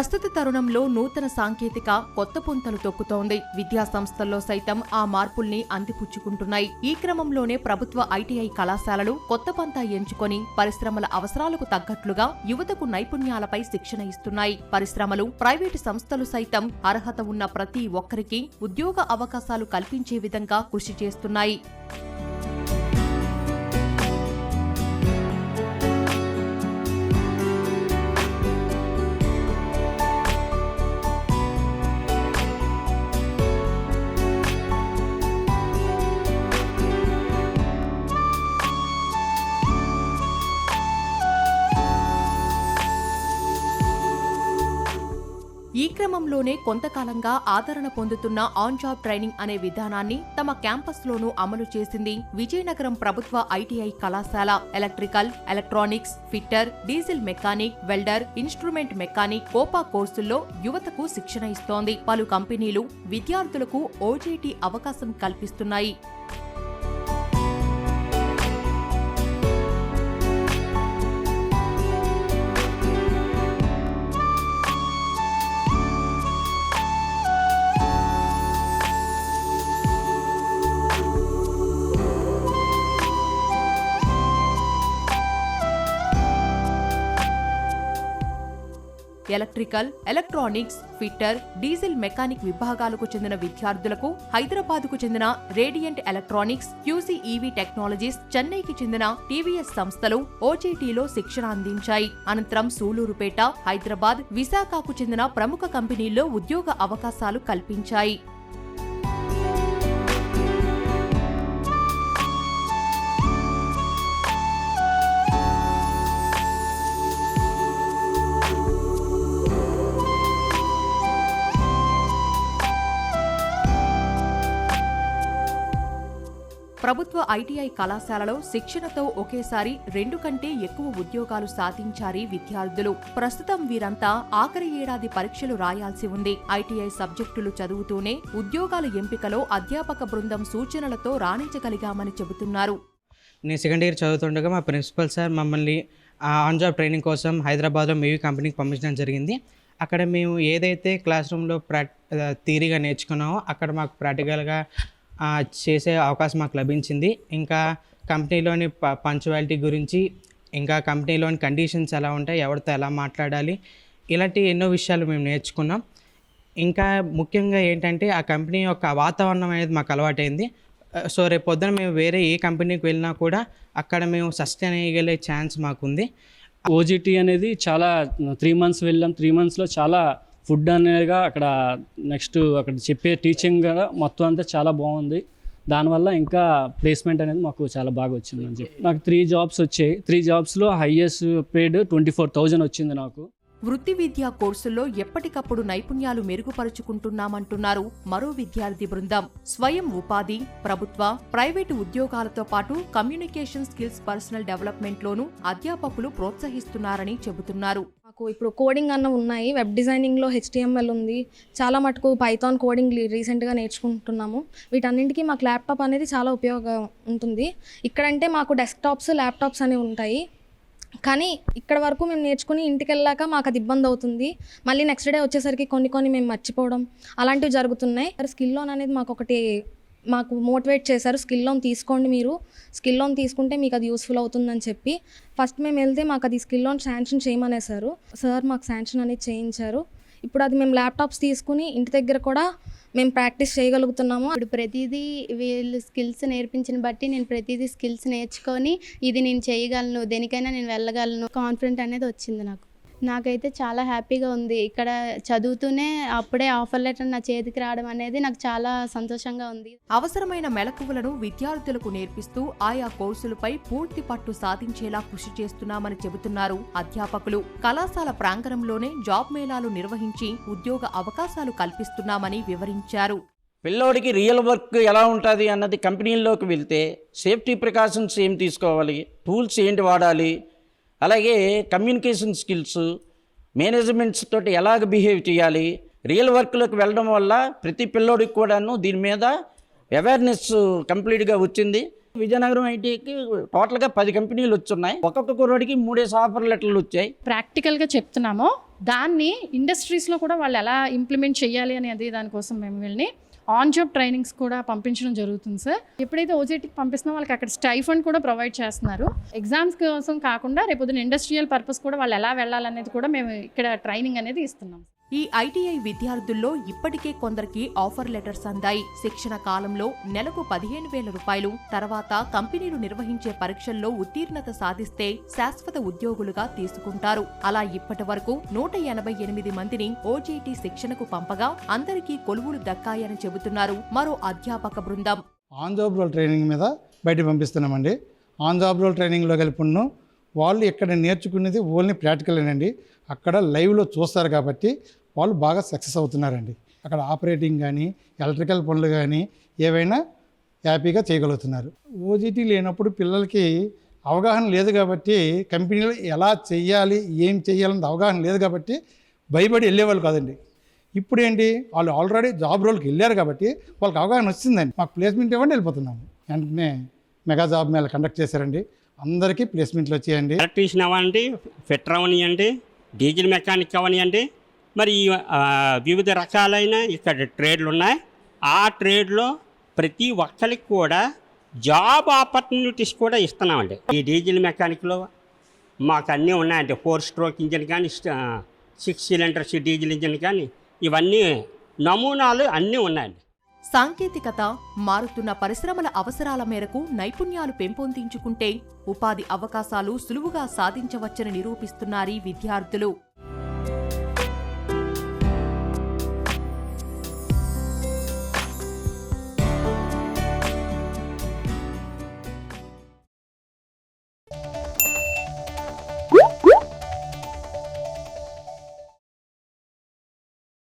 ప్రస్తుత తరుణంలో నూతన సాంకేతిక కొత్త పుంతలు తొక్కుతోంది. విద్యా సంస్థల్లో సైతం ఆ మార్పుల్ని అందిపుచ్చుకుంటున్నాయి. ఈ క్రమంలోనే ప్రభుత్వ ఐటీఐ కళాశాలలు కొత్త పంతా ఎంచుకొని పరిశ్రమల అవసరాలకు తగ్గట్లుగా యువతకు నైపుణ్యాలపై శిక్షణ ఇస్తున్నాయి. పరిశ్రమలు, ప్రైవేటు సంస్థలు సైతం అర్హత ఉన్న ప్రతి ఒక్కరికి ఉద్యోగ అవకాశాలు కల్పించే విధంగా కృషి చేస్తున్నాయి. ఈ క్రమంలోనే కొంతకాలంగా ఆదరణ పొందుతున్న ఆన్ జాబ్ ట్రైనింగ్ అనే విధానాన్ని తమ క్యాంపస్లోనూ అమలు చేసింది విజయనగరం ప్రభుత్వ ఐటీఐ కళాశాల. Electrical, electronics, fitter, diesel mechanic, welder, instrument mechanic, Copa కోర్సుల్లో యువతకు శిక్షణ ఇస్తోంది. పలు కంపెనీలు విద్యార్థులకు ఓజీటీ అవకాశం కల్పిస్తున్నాయి. Electrical, electronics, fitter, diesel mechanic విభాగాలకు చెందిన విద్యార్థులకు హైదరాబాద్కు చెందిన రేడియంట్ ఎలక్ట్రానిక్స్, క్యూసీఈవీ టెక్నాలజీస్, చెన్నైకి చెందిన టీవీఎస్ సంస్థలు ఓజీటీలో శిక్షణ అందించాయి. అనంతరం సూలూరుపేట, హైదరాబాద్, విశాఖకు చెందిన ప్రముఖ కంపెనీల్లో ఉద్యోగ అవకాశాలు కల్పించాయి. ప్రభుత్వ ఐటీఐ కళాశాలలో శిక్షణతో ఒకేసారి 2 కంటే ఎక్కువ ఉద్యోగాలు సాధించారు విద్యార్థులు. ప్రస్తుతం వీరంతా ఆఖరి ఏడాది పరీక్షలు రాయాల్సి ఉంది. ఐటీఐ సబ్జెక్టులు చదువుతూనే ఉద్యోగాల ఎంపికలో అధ్యాపక బృందం సూచనలతో రాణించగలిగామని చెబుతున్నారు. నేను సెకండ్ ఇయర్ చదువుతుండగా మా ప్రిన్సిపల్ సార్ మమ్మల్ని ఆన్ జాబ్ ట్రైనింగ్ కోసం హైదరాబాద్లో మేవీ కంపెనీకి పంపించడం జరిగింది. అక్కడ మేము ఏదైతే క్లాస్ రూమ్లో థియరీగా నేర్చుకున్నామో అక్కడ మాకు ప్రాక్టికల్గా చేసే అవకాశం మాకు లభించింది. ఇంకా కంపెనీలోని పంక్చువాలిటీ గురించి, ఇంకా కంపెనీలోని కండిషన్స్ ఎలా ఉంటాయి, ఎవరితో ఎలా మాట్లాడాలి, ఇలాంటి ఎన్నో విషయాలు మేము నేర్చుకున్నాం. ఇంకా ముఖ్యంగా ఏంటంటే ఆ కంపెనీ యొక్క వాతావరణం అనేది మాకు అలవాటైంది. సో రేపు పొద్దున మేము వేరే ఏ కంపెనీకి వెళ్ళినా కూడా అక్కడ మేము సస్టైన్ అయ్యగలే ఛాన్స్ మాకుంది. ఓజీటీ అనేది చాలా 3 months వెళ్ళాం. 3 monthsలో చాలా ఫుడ్ అనేదిగా అక్కడ నెక్స్ట్ అక్కడ చెప్పే టీచింగ్ కూడా మొత్తం అంతా చాలా బాగుంది. దానివల్ల ఇంకా ప్లేస్మెంట్ అనేది మాకు చాలా బాగా వచ్చిందని చెప్పి నాకు 3 jobs వచ్చాయి. 3 jobsలో హైయెస్ట్ పేడ్ 24,000 వచ్చింది నాకు. వృత్తి విద్యా కోర్సుల్లో ఎప్పటికప్పుడు నైపుణ్యాలు మెరుగుపరుచుకుంటున్నామంటున్నారు మరో విద్యార్థి బృందం. స్వయం ఉపాధి, ప్రభుత్వ, ప్రైవేటు ఉద్యోగాలతో పాటు కమ్యూనికేషన్ స్కిల్స్, పర్సనల్ డెవలప్మెంట్లోనూ అధ్యాపకులు ప్రోత్సహిస్తున్నారని చెబుతున్నారు. మాకు ఇప్పుడు కోడింగ్ అన్న ఉన్నాయి, వెబ్ డిజైనింగ్లో HTML ఉంది, చాలా మటుకు పైథాన్ కోడింగ్ రీసెంట్గా నేర్చుకుంటున్నాము. వీటన్నింటికి మాకు ల్యాప్టాప్ అనేది చాలా ఉపయోగం ఉంటుంది. ఇక్కడంటే మాకు డెస్క్టాప్స్, ల్యాప్టాప్స్ అనేవి ఉంటాయి. కానీ ఇక్కడ వరకు మేము నేర్చుకుని ఇంటికి వెళ్ళాక మాకు అది ఇబ్బంది అవుతుంది. మళ్ళీ నెక్స్ట్ డే వచ్చేసరికి కొన్ని మేము మర్చిపోవడం అలాంటివి జరుగుతున్నాయి. స్కిల్ లోన్ అనేది మాకు మోటివేట్ చేశారు. స్కిల్ లోన్ తీసుకోండి, మీరు స్కిల్ లోన్ తీసుకుంటే మీకు అది యూస్ఫుల్ అవుతుందని చెప్పి ఫస్ట్ మేము వెళ్తే మాకు అది స్కిల్ లోన్ శాంక్షన్ చేయమనేసారు. సార్ మాకు శాంక్షన్ అనేది చేయించారు. ఇప్పుడు అది మేము ల్యాప్టాప్స్ తీసుకుని ఇంటి దగ్గర కూడా మేము ప్రాక్టీస్ చేయగలుగుతున్నాము. ఇప్పుడు ప్రతిదీ వీళ్ళు స్కిల్స్ నేర్పించిన బట్టి నేను ప్రతిదీ స్కిల్స్ నేర్చుకొని ఇది నేను చేయగలను, దేనికైనా నేను వెళ్ళగలను, కాన్ఫిడెంట్ అనేది వచ్చింది నాకు. నాకైతే చాలా హ్యాపీగా ఉంది. ఇక్కడ చదువుతూనే అప్పుడే ఆఫర్ లెటర్ నా చేతికి రావడం అనేది నాకు చాలా సంతోషంగా ఉంది. అవసరమైన మెలకువలను విద్యార్థులకు నేర్పిస్తూ ఆయా కోర్సులపై పూర్తి పట్టు సాధించేలా కృషి చేస్తున్నామని చెబుతున్నారు అధ్యాపకులు. కళాశాల ప్రాంగణంలోనే జాబ్ మేళాలు నిర్వహించి ఉద్యోగ అవకాశాలు కల్పిస్తున్నామని వివరించారు. పిల్లోడికి రియల్ వర్క్ ఎలా ఉంటుంది అన్నది కంపెనీల్లోకి వెళ్తే సేఫ్టీ ప్రికాషన్స్ ఏం తీసుకోవాలి, టూల్స్ ఏంటి వాడాలి, అలాగే కమ్యూనికేషన్ స్కిల్స్, మేనేజ్మెంట్స్ తోటి ఎలాగ బిహేవ్ చేయాలి, రియల్ వర్క్లోకి వెళ్ళడం వల్ల ప్రతి పిల్లోడికి కూడాను దీని మీద అవేర్నెస్ కంప్లీట్గా వచ్చింది. విజయనగరం ఐటీకి టోటల్గా 10 కంపెనీలు వచ్చున్నాయి. ఒక్కొక్క కుర్రోడికి 3 ఆఫర్ లెటర్లు వచ్చాయి. ప్రాక్టికల్గా చెప్తున్నాము, దాన్ని ఇండస్ట్రీస్లో కూడా వాళ్ళు ఎలా ఇంప్లిమెంట్ చేయాలి అనేది దానికోసం మేము వీళ్ళని ఆన్ జాబ్ ట్రైనింగ్స్ కూడా పంపించడం జరుగుతుంది సార్. ఎప్పుడైతే ఓజేటీకి పంపిస్తున్నా వాళ్ళకి అక్కడ స్టైఫండ్ కూడా ప్రొవైడ్ చేస్తున్నారు. ఎగ్జామ్స్ కోసం కాకుండా రేపొద్దున ఇండస్ట్రియల్ పర్పస్ కూడా వాళ్ళు ఎలా వెళ్ళాలనేది కూడా మేము ఇక్కడ ట్రైనింగ్ అనేది ఇస్తున్నాం. ఈ ఐటీఐ విద్యార్థుల్లో ఇప్పటికే కొందరికి ఆఫర్ లెటర్స్ అందాయి. శిక్షణ కాలంలో నెలకు 15,000 రూపాయలు, తర్వాత కంపెనీలు నిర్వహించే పరీక్షల్లో ఉత్తీర్ణత సాధిస్తే శాశ్వత ఉద్యోగులుగా తీసుకుంటారు. అలా ఇప్పటి వరకు 188 మందిని ఓజేటీ శిక్షణకు పంపగా అందరికీ కొలువులు దక్కాయని చెబుతున్నారు మరో అధ్యాపక బృందం. ఆన్ జాబ్ రోల్ ట్రైనింగ్ మీద బయట పంపిస్తున్నామండి. ఆన్ జాబ్ రోల్ ట్రైనింగ్లో కలిపి వాళ్ళు ఇక్కడ నేర్చుకునేది ఓన్లీ ప్రాక్టికలేనండి. అక్కడ లైవ్లో చూస్తారు కాబట్టి వాళ్ళు బాగా సక్సెస్ అవుతున్నారండి. అక్కడ ఆపరేటింగ్ కానీ ఎలక్ట్రికల్ పనులు కానీ ఏవైనా హ్యాపీగా చేయగలుగుతున్నారు. ఓజీటీ లేనప్పుడు పిల్లలకి అవగాహన లేదు కాబట్టి కంపెనీలో ఎలా చెయ్యాలి ఏం చెయ్యాలన్నది అవగాహన లేదు కాబట్టి భయపడి వెళ్ళేవాళ్ళు కాదండి. ఇప్పుడు ఏంటి, వాళ్ళు ఆల్రెడీ జాబ్ రోల్కి వెళ్ళారు కాబట్టి వాళ్ళకి అవగాహన వచ్చిందండి. మాకు ప్లేస్మెంట్ ఇవ్వండి వెళ్ళిపోతున్నాము. వెంటనే మెగా జాబ్ మేళ కండక్ట్ చేశారండి. అందరికీ ప్లేస్మెంట్లు వచ్చాయండి. ఎలక్ట్రీషియన్ అవ్వండి, ఫిట్టర్ అవనియండి, డీజిల్ మెకానిక్ అవనియండి, మరి వివిధ రకాలైన ఇక్కడ ట్రేడ్లు ఉన్నాయి. ఆ ట్రేడ్లో ప్రతి ఒక్కరికి కూడా జాబ్ ఆపర్చునిటీస్ కూడా ఇస్తున్నామండి. ఈ డీజిల్ మెకానిక్లో మాకు అన్నీ ఉన్నాయండి. 4 స్ట్రోక్ ఇంజిన్ కానీ 6 సిలిండర్స్ డీజిల్ ఇంజిన్ కానీ ఇవన్నీ నమూనాలు అన్నీ ఉన్నాయండి. సాంకేతికత, మారుతున్న పరిశ్రమల అవసరాల మేరకు నైపుణ్యాలు పెంపొందించుకుంటే ఉపాధి అవకాశాలు సులువుగా సాధించవచ్చని నిరూపిస్తున్నారీ విద్యార్థులు.